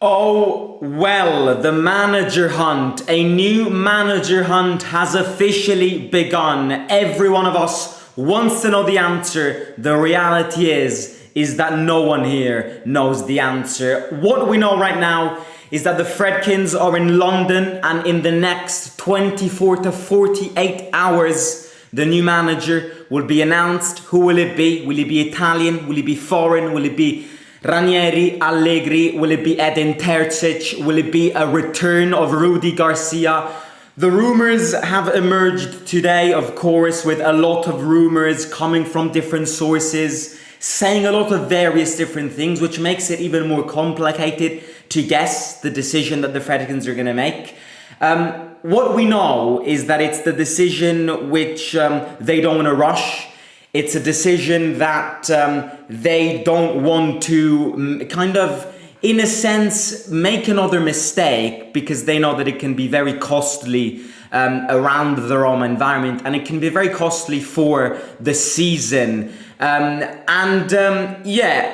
Oh, well, the manager hunt. A new manager hunt has officially begun. Every one of us wants to know the answer. The reality is that no one here knows the answer. What we know right now is that the Fredkins are in London, and in the next 24 to 48 hours, the new manager will be announced. Who will it be? Will it be Italian? Will it be foreign? Will it be Ranieri, Allegri? Will it be Terzic? Will it be a return of Garcia? The rumors have emerged today, of course, with a lot of rumors coming from different sources, saying a lot of various different things, which makes it even more complicated to guess the decision that the Fredkins are going to make. What we know is that it's the decision which they don't want to rush. It's a decision that they don't want to kind of, in a sense, make another mistake, because they know that it can be very costly around the Roma environment, and it can be very costly for the season. Yeah,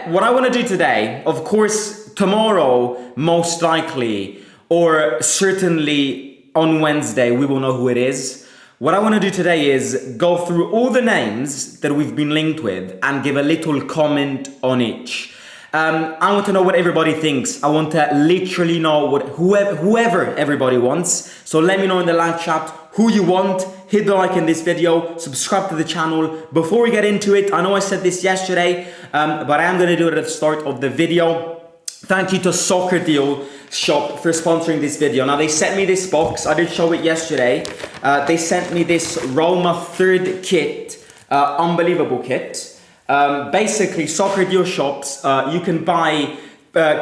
what I want to do today, of course, tomorrow, most likely, or certainly on Wednesday, we will know who it is. What I want to do today is go through all the names that we've been linked with and give a little comment on each. I want to know what everybody thinks. I want to literally know what whoever everybody wants. So let me know in the live chat who you want. Hit the like in this video, subscribe to the channel. Before we get into it, I know I said this yesterday, but I am going to do it at the start of the video. Thank you to Soccer Deal Shop for sponsoring this video. Now, they sent me this box. I did show it yesterday. They sent me this Roma third kit, unbelievable kit. Basically, Soccer Deal Shops, you can buy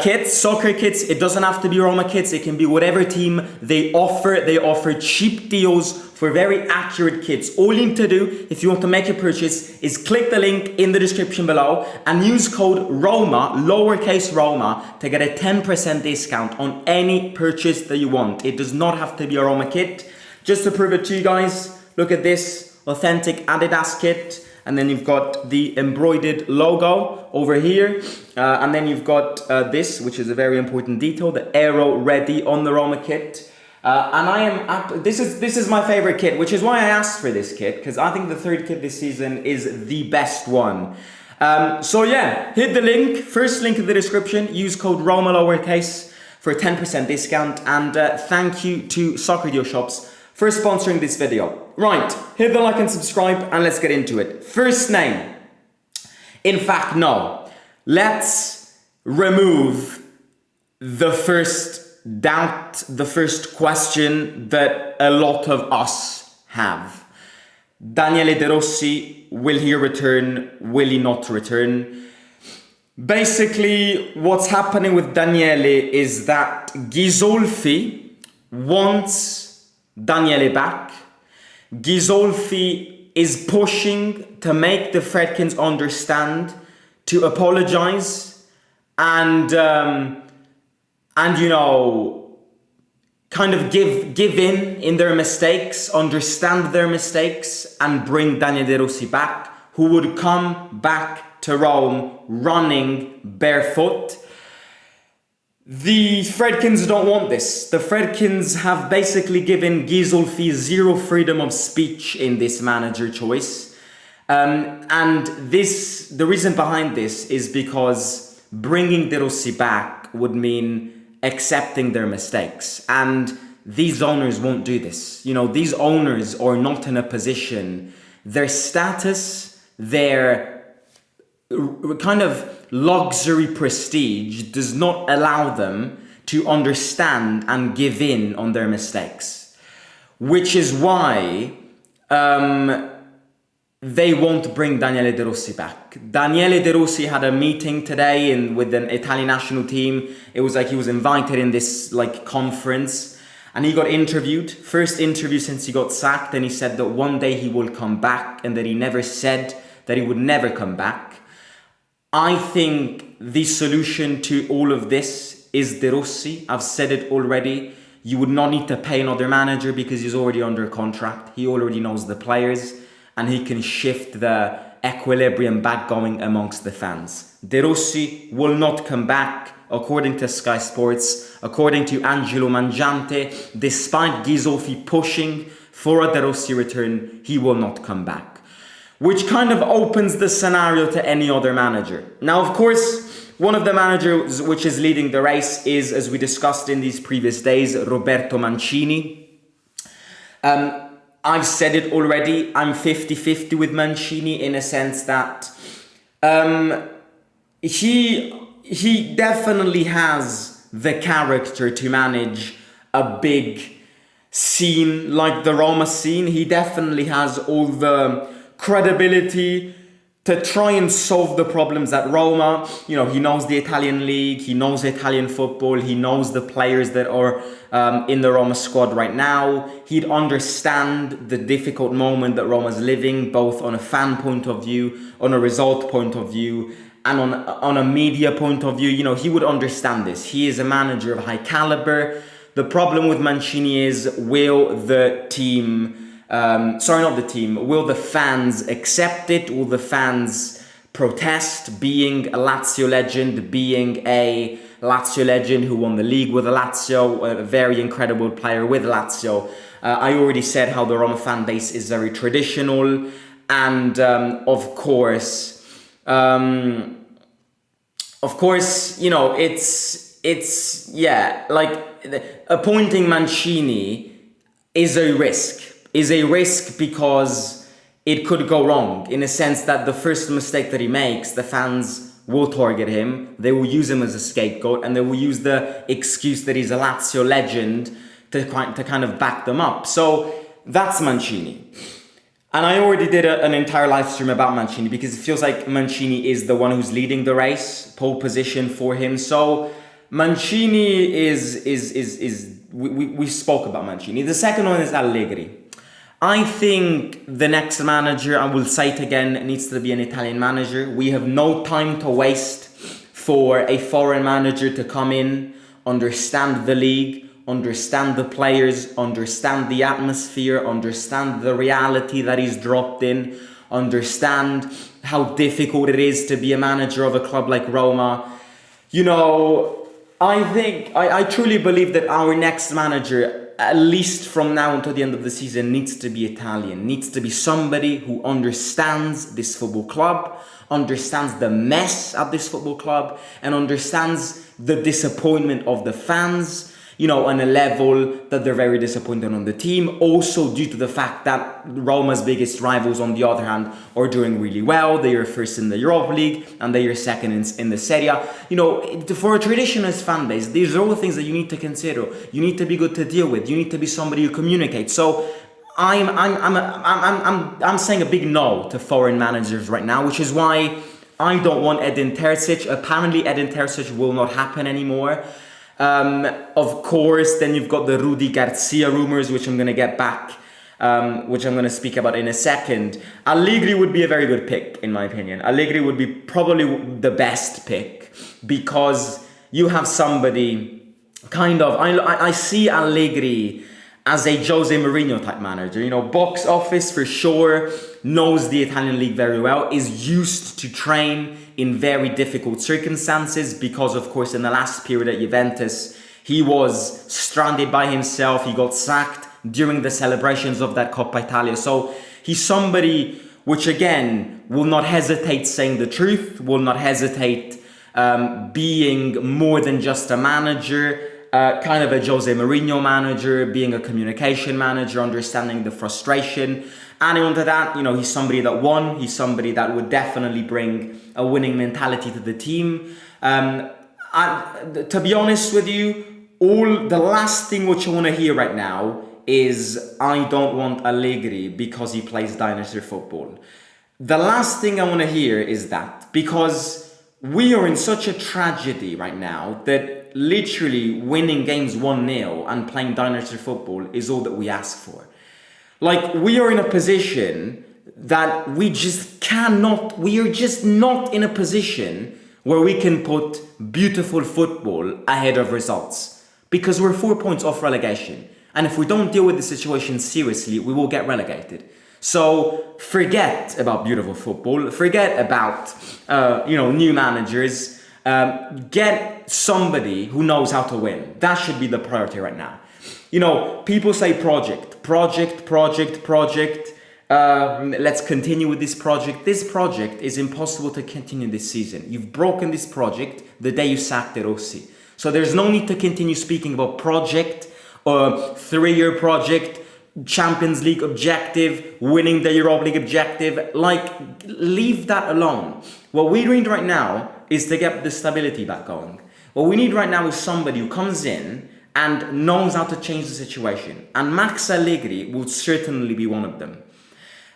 kits, soccer kits. It doesn't have to be Roma kits. It can be whatever team they offer. They offer cheap deals for very accurate kits. All you need to do, if you want to make a purchase, is click the link in the description below and use code ROMA, lowercase Roma, to get a 10% discount on any purchase that you want. It does not have to be a Roma kit. Just to prove it to you guys, look at this authentic Adidas kit. And then you've got the embroidered logo over here. And then you've got this, which is a very important detail, the arrow ready on the Roma kit. This is my favorite kit, which is why I asked for this kit, because I think the third kit this season is the best one. So yeah, hit the link, first link in the description, use code ROMA lowercase for a 10% discount. And thank you to Soccer Deal Shops for sponsoring this video. Right, hit the like and subscribe, and let's get into it. First name. In fact, no. Let's remove the first doubt, the first question that a lot of us have. Daniele De Rossi, will he return? Will he not return? Basically, what's happening with Daniele is that Ghisolfi wants Daniele back. Ghisolfi is pushing to make the Fredkins understand, to apologize, and you know, kind of give in their mistakes, understand their mistakes, and bring Daniele De Rossi back, who would come back to Rome running barefoot. The Fredkins don't want this. The Fredkins have basically given Ghisolfi zero freedom of speech in this manager choice. And the reason behind this is because bringing De Rossi back would mean accepting their mistakes. And these owners won't do this. You know, these owners are not in a position, their status, their kind of luxury prestige does not allow them to understand and give in on their mistakes, which is why they won't bring Daniele De Rossi back. Daniele De Rossi had a meeting today with an Italian national team. It was like he was invited in this like conference, and he got interviewed. First interview since he got sacked, and he said that one day he will come back, and that he never said that he would never come back. I think the solution to all of this is De Rossi. I've said it already. You would not need to pay another manager because he's already under contract. He already knows the players, and he can shift the equilibrium back going amongst the fans. De Rossi will not come back according to Sky Sports, according to Angelo Mangiante, despite Ghisolfi pushing for a De Rossi return, he will not come back. Which kind of opens the scenario to any other manager. Now, of course, one of the managers which is leading the race is, as we discussed in these previous days, Roberto Mancini. I've said it already, I'm 50-50 with Mancini in a sense that he definitely has the character to manage a big scene like the Roma scene. He definitely has all the credibility to try and solve the problems at Roma. You know, he knows the Italian league, he knows Italian football, he knows the players that are in the Roma squad right now. He'd understand the difficult moment that Roma's living, both on a fan point of view, on a result point of view, and on a media point of view. You know, he would understand this. He is a manager of high caliber. The problem with Mancini is, will the team... will the fans accept it? Will the fans protest? Being a Lazio legend, being a Lazio legend who won the league with Lazio, a very incredible player with Lazio. I already said how the Roma fan base is very traditional, and of course, you know, it's appointing Mancini is a risk. Is a risk because it could go wrong, in a sense that the first mistake that he makes, the fans will target him, they will use him as a scapegoat, and they will use the excuse that he's a Lazio legend to kind of back them up. So that's Mancini. And I already did an entire live stream about Mancini, because it feels like Mancini is the one who's leading the race, pole position for him. So Mancini we spoke about Mancini. The second one is Allegri. I think the next manager, I will say it again, needs to be an Italian manager. We have no time to waste for a foreign manager to come in, understand the league, understand the players, understand the atmosphere, understand the reality that he's dropped in, understand how difficult it is to be a manager of a club like Roma. You know, I truly believe that our next manager, at least from now until the end of the season, needs to be Italian, needs to be somebody who understands this football club, understands the mess at this football club, and understands the disappointment of the fans, you know, on a level that they're very disappointed on the team. Also due to the fact that Roma's biggest rivals, on the other hand, are doing really well. They are first in the Europa League and they are second in the Serie A. You know, for a traditionalist fan base, these are all the things that you need to consider. You need to be good to deal with. You need to be somebody who communicates. So I'm saying a big no to foreign managers right now, which is why I don't want Edin Terzic. Apparently, Edin Terzic will not happen anymore. Of course, then you've got the Rudy Garcia rumors, which I'm going to get back, which I'm going to speak about in a second. Allegri would be a very good pick, in my opinion. Allegri would be probably the best pick, because you have somebody kind of... I see Allegri as a Jose Mourinho type manager. You know, box office for sure, knows the Italian league very well, is used to train in very difficult circumstances, because of course in the last period at Juventus he was stranded by himself. He got sacked during the celebrations of that Coppa Italia. So he's somebody which, again, will not hesitate saying the truth, will not hesitate being more than just a manager, kind of a Jose Mourinho manager, being a communication manager, understanding the frustration. Adding on to that, you know, he's somebody that won. He's somebody that would definitely bring a winning mentality to the team. To be honest with you, the last thing which I want to hear right now is, I don't want Allegri because he plays dinosaur football. The last thing I want to hear is that, because we are in such a tragedy right now that literally winning games 1-0 and playing dinosaur football is all that we ask for. Like, we are in a position that we are just not in a position where we can put beautiful football ahead of results, because we're 4 points off relegation. And if we don't deal with the situation seriously, we will get relegated. So forget about beautiful football, forget about, new managers. get somebody who knows how to win. That should be the priority right now. You know, people say project. Let's continue with this project. This project is impossible to continue this season. You've broken this project the day you sacked De Rossi. So there's no need to continue speaking about project or 3-year project, Champions League objective, winning the Europa League objective. Like, leave that alone. What we need right now is to get the stability back going. What we need right now is somebody who comes in and knows how to change the situation. And Max Allegri will certainly be one of them.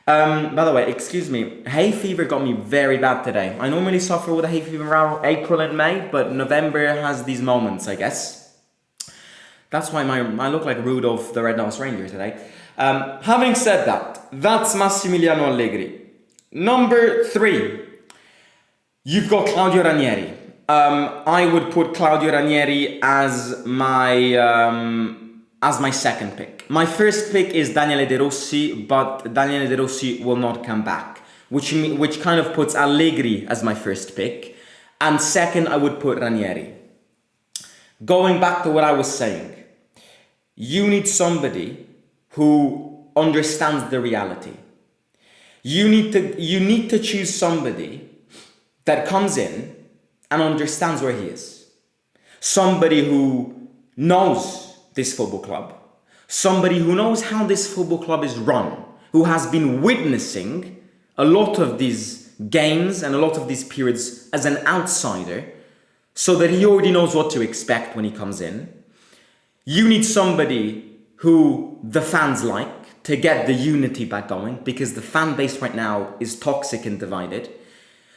By the way, excuse me, hay fever got me very bad today. I normally suffer with a hay fever around April and May, but November has these moments, I guess. That's why I look like Rudolph the Red-Nosed Reindeer today. Having said that, that's Massimiliano Allegri. Number 3, you've got Claudio Ranieri. I would put Claudio Ranieri as my second pick. My first pick is Daniele De Rossi, but Daniele De Rossi will not come back, which kind of puts Allegri as my first pick. And second, I would put Ranieri. Going back to what I was saying, you need somebody who understands the reality. You need to choose somebody that comes in and understands where he is. Somebody who knows this football club. Somebody who knows how this football club is run. Who has been witnessing a lot of these games and a lot of these periods as an outsider, so that he already knows what to expect when he comes in. You need somebody who the fans like to get the unity back going, because the fan base right now is toxic and divided.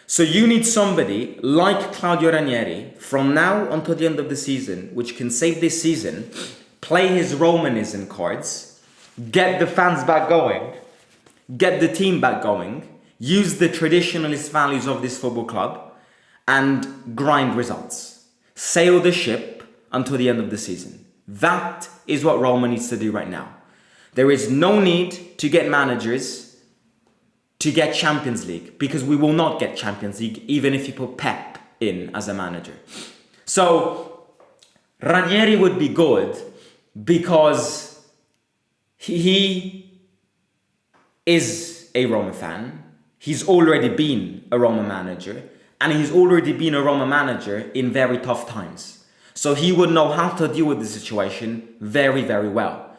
So you need somebody like Claudio Ranieri from now until the end of the season, which can save this season, play his Romanism cards, get the fans back going, get the team back going, use the traditionalist values of this football club, and grind results. Sail the ship until the end of the season. That is what Roma needs to do right now. There is no need to get managers to get Champions League, because we will not get Champions League even if you put Pep in as a manager. So Ranieri would be good because he is a Roma fan. He's already been a Roma manager, and he's already been a Roma manager in very tough times. So he would know how to deal with the situation very, very well.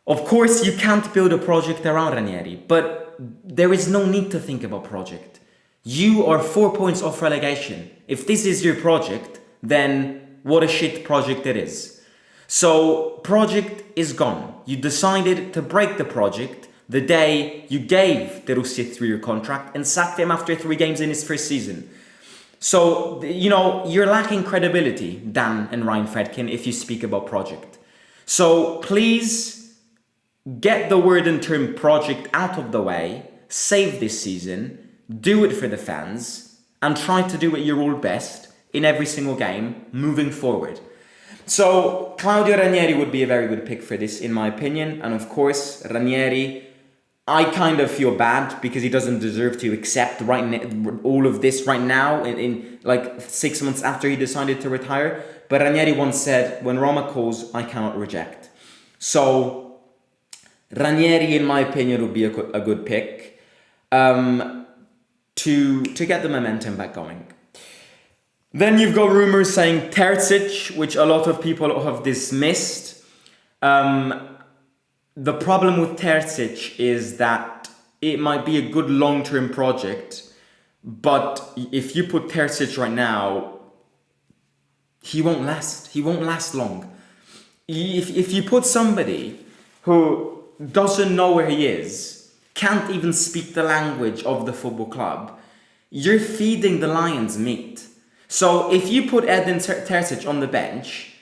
Of course, you can't build a project around Ranieri, but there is no need to think about project. You are 4 points off relegation. If this is your project, then what a shit project it is. So, project is gone. You decided to break the project the day you gave De Rossi a 3-year contract and sacked him after 3 games in his first season. So, you know, you're lacking credibility, Dan and Ryan Fredkin, if you speak about project. So, please get the word and term project out of the way, save this season, do it for the fans, and try to do it your all best in every single game moving forward. So, Claudio Ranieri would be a very good pick for this, in my opinion. And of course, Ranieri, I kind of feel bad because he doesn't deserve to accept all of this right now, in like 6 months after he decided to retire. But Ranieri once said, when Roma calls, I cannot reject. So, Ranieri, in my opinion, would be a good pick to get the momentum back going. Then you've got rumors saying Terzic, which a lot of people have dismissed. The problem with Terzic is that it might be a good long-term project, but if you put Terzic right now, he won't last. He won't last long. If you put somebody who doesn't know where he is, can't even speak the language of the football club, you're feeding the lions meat. So if you put Edin Terzic on the bench,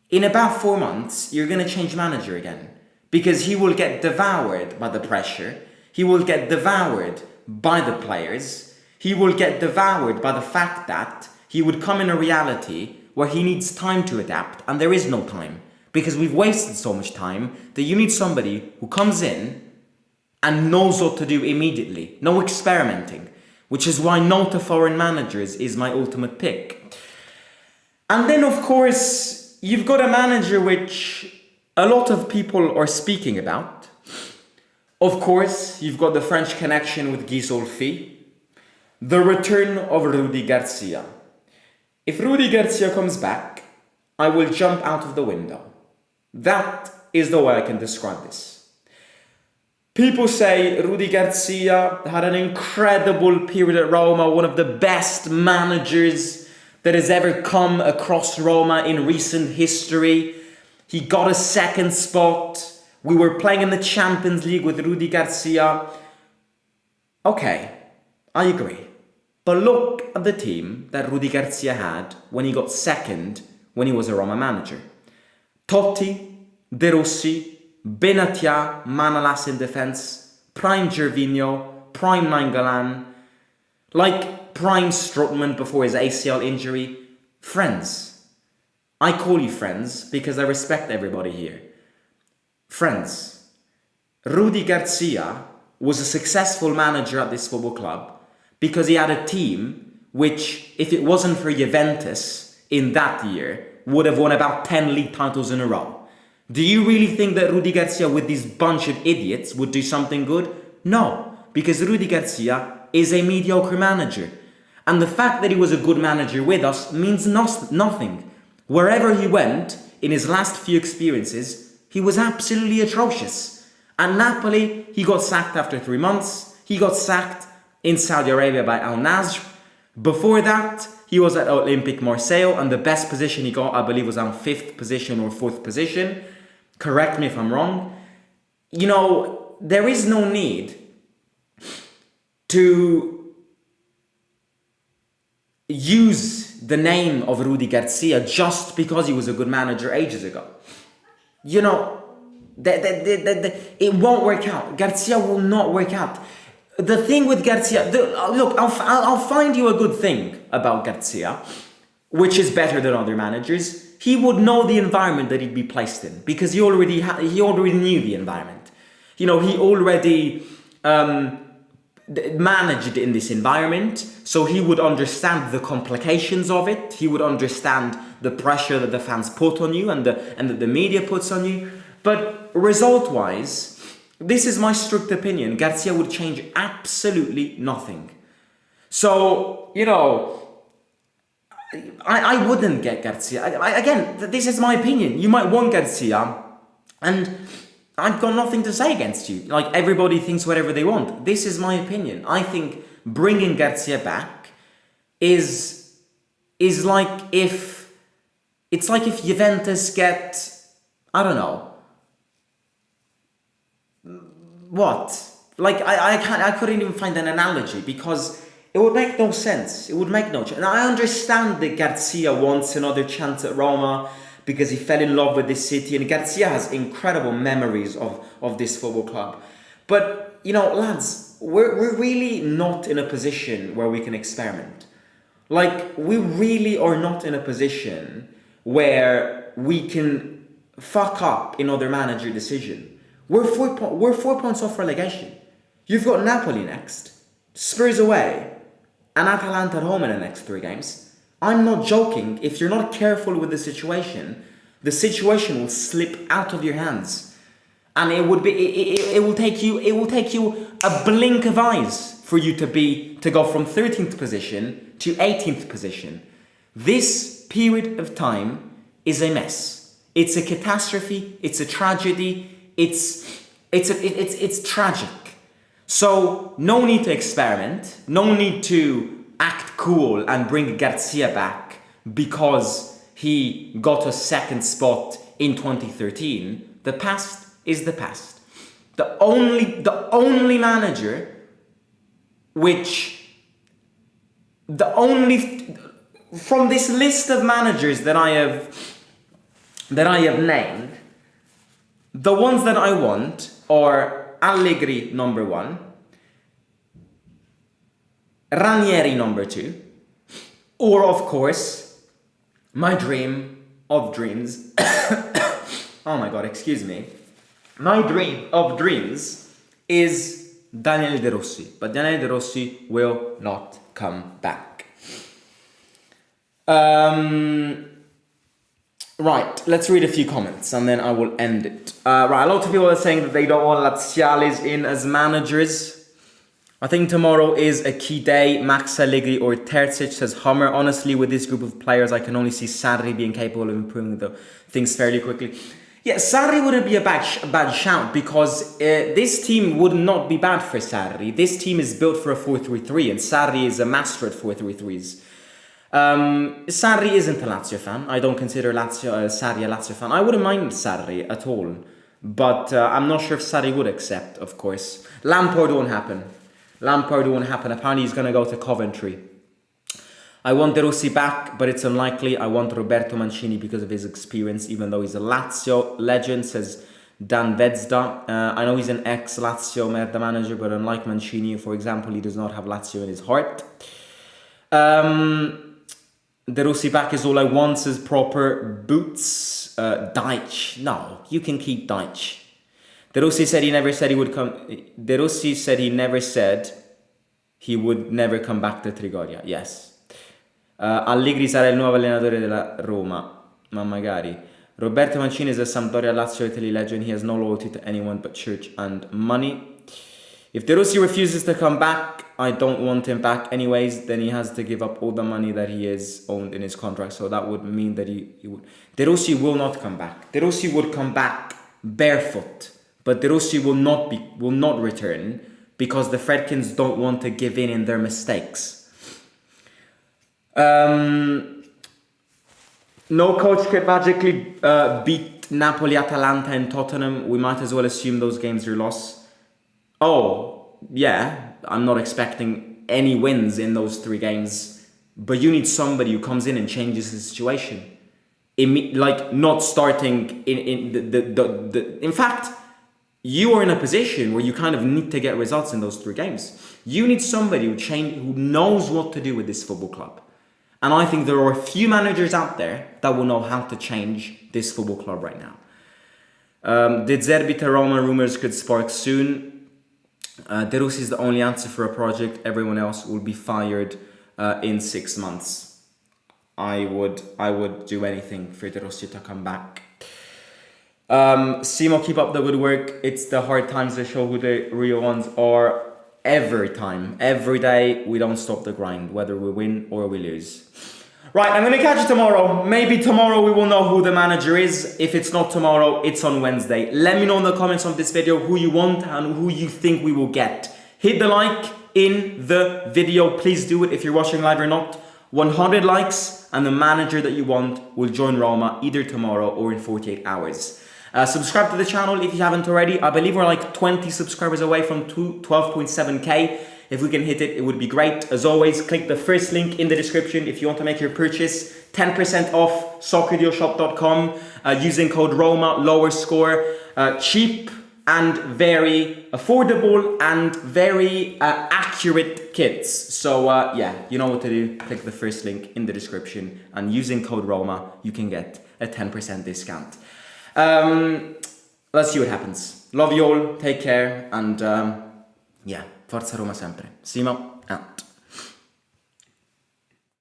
in about 4 months, you're going to change manager again. Because he will get devoured by the pressure. He will get devoured by the players. He will get devoured by the fact that he would come in a reality where he needs time to adapt, and there is no time. Because we've wasted so much time that you need somebody who comes in and knows what to do immediately. No experimenting. which is why no to foreign managers is my ultimate pick. And then, of course, you've got a manager which a lot of people are speaking about. Of course, you've got the French connection with Guy Solfi, the return of Rudi Garcia. If Rudi Garcia comes back, I will jump out of the window. That is the way I can describe this. People say Rudi Garcia had an incredible period at Roma, one of the best managers that has ever come across Roma in recent history. He got a second spot. We were playing in the Champions League with Rudi Garcia. Okay, I agree. But look at the team that Rudi Garcia had when he got second when he was a Roma manager. Totti, De Rossi, Benatia, Manolas in defense, prime Gervinho, prime Nainggolan, like prime Strootman before his ACL injury. Friends. I call you friends because I respect everybody here. Friends. Rudi Garcia was a successful manager at this football club because he had a team which, if it wasn't for Juventus in that year, would have won about 10 league titles in a row. Do you really think that Rudi Garcia with this bunch of idiots would do something good? No, because Rudi Garcia is a mediocre manager. And the fact that he was a good manager with us means nothing. Wherever he went, in his last few experiences, he was absolutely atrocious. At Napoli, he got sacked after 3 months. He got sacked in Saudi Arabia by Al Nasr. Before that, he was at Olympique Marseille, and the best position he got, I believe, was on 5th position or 4th position. Correct me if I'm wrong. You know, there is no need to use the name of Rudi Garcia just because he was a good manager ages ago. You know, it won't work out. Garcia will not work out. The thing with Garcia, look, I'll find you a good thing about Garcia, which is better than other managers. He would know the environment that he'd be placed in because he already knew the environment. You know, he already managed in this environment, so he would understand the complications of it. He would understand the pressure that the fans put on you and that the media puts on you. But result-wise, this is my strict opinion, Garcia would change absolutely nothing. So, you know, I wouldn't get Garcia. Again, this is my opinion. You might want Garcia, and I've got nothing to say against you. Like, everybody thinks whatever they want. This is my opinion. I think bringing Garcia back is like if... It's like if Juventus get... I don't know. What? Like, I couldn't even find an analogy because it would make no sense. It would make no sense. And I understand that Garcia wants another chance at Roma because he fell in love with this city, and Garcia has incredible memories of this football club. But, you know, lads, we're really not in a position where we can experiment. Like, we really are not in a position where we can fuck up another manager decision. We're 4 points off relegation. You've got Napoli next, Spurs away, and Atalanta at home in the next 3 games. I'm not joking. If you're not careful with the situation will slip out of your hands, and it will take you a blink of eyes for you to go from 13th position to 18th position. This period of time is a mess. It's a catastrophe. It's a tragedy. It's tragic. So no need to experiment, no need to act cool and bring Garcia back because he got a second spot in 2013. The past is the past. The only manager from this list of managers that I have named, the ones that I want are Allegri number 1, Ranieri number 2, or of course, my dream of dreams. Oh my god, excuse me. My dream of dreams is Daniele De Rossi. But Daniele De Rossi will not come back. Right, let's read a few comments and then I will end it. Right, a lot of people are saying that they don't want Laziales in as managers. I think tomorrow is a key day. Max Allegri or Terzic, says Hummer. Honestly, with this group of players, I can only see Sarri being capable of improving the things fairly quickly. Yeah, Sarri wouldn't be a bad shout because this team would not be bad for Sarri. This team is built for a 4-3-3 and Sarri is a master at 4-3-3s. Sarri isn't a Lazio fan. I don't consider Sarri a Lazio fan. I wouldn't mind Sarri at all. But I'm not sure if Sarri would accept, of course. Lampard won't happen. Apparently he's going to go to Coventry. I want De Rossi back, but it's unlikely. I want Roberto Mancini because of his experience, even though he's a Lazio legend, says Dan Vezda. I know he's an ex-Lazio Merda manager, but unlike Mancini, for example, he does not have Lazio in his heart. De Rossi back is all I want, says proper boots. Deitch. No, you can keep Deitch. De Rossi said he never said he would come. De Rossi said he never said he would never come back to Trigoria. Yes. Allegri sarà il nuovo allenatore della Roma. Ma magari. Roberto Mancini is a Sampdoria Lazio Italy legend. He has no loyalty to anyone but church and money. If De Rossi refuses to come back, I don't want him back anyways. Then he has to give up all the money that he is owned in his contract. So that would mean that he would. De Rossi will not come back. De Rossi would come back barefoot. But De Rossi will not return because the Fredkins don't want to give in their mistakes. No coach could magically beat Napoli, Atalanta and Tottenham. We might as well assume those games are lost. Oh, yeah, I'm not expecting any wins in those 3 games. But you need somebody who comes in and changes the situation. Like not starting in fact, you are in a position where you kind of need to get results in those 3 games. You need somebody who knows what to do with this football club. And I think there are a few managers out there that will know how to change this football club right now. Did Zerbi to Roma rumors could spark soon? De Rossi is the only answer for a project. Everyone else will be fired in 6 months. I would do anything for De Rossi to come back. Simo, keep up the good work. It's the hard times that show who the real ones are. Every time, every day, we don't stop the grind, whether we win or we lose. Right, I'm going to catch you tomorrow. Maybe tomorrow we will know who the manager is. If it's not tomorrow, it's on Wednesday. Let me know in the comments of this video who you want and who you think we will get. Hit the like in the video. Please do it if you're watching live or not. 100 likes and the manager that you want will join Roma either tomorrow or in 48 hours. Subscribe to the channel if you haven't already. I believe we're like 20 subscribers away from 12.7k. If we can hit it, it would be great. As always, click the first link in the description if you want to make your purchase. 10% off soccerdealshop.com using code ROMA, lower score. Cheap and very affordable and very accurate kits. So yeah, you know what to do. Click the first link in the description and using code ROMA, you can get a 10% discount. Let's see what happens. Love you all, take care, and yeah, forza Roma sempre. Simo.